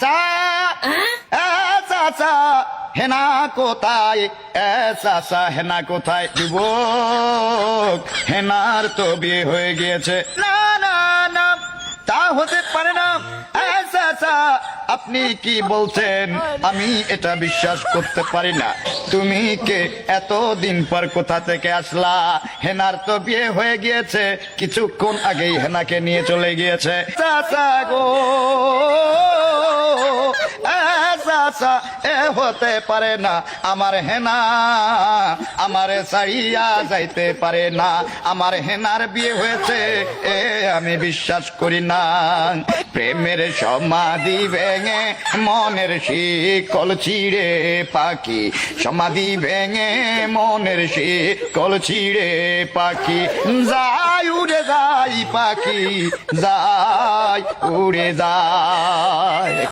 চাচা চাচা হেনা কোথায়? চাচা হেনা কোথায়? যুবক, হেনার তো বিয়ে হয়ে গিয়েছে। না না না, তা হতে পারে না। চাচা আপনি কি বলছেন? আমি এটা বিশ্বাস করতে পারি না। তুমি কে? এতদিন পর কোথা থেকে আসলা? হেনার তো বিয়ে হয়ে গিয়েছে, কিছুক্ষণ আগেই হেনাকে নিয়ে চলে গিয়েছে। চাচা গো, চাচা এ হতে পারে না। আমার হেনা আমারে ছাড়িয়া যাইতে পারে না। আমার হেনার বিয়ে হয়েছে, এ আমি বিশ্বাস করি না। প্রেমের সমাধি ভেঙে মনের শিকল ছিঁড়ে পাখি, সমাধি ভেঙে মনের শিকল ছিঁড়ে পাখি যাই উড়ে যাই পাখি, যাই উড়ে যায়।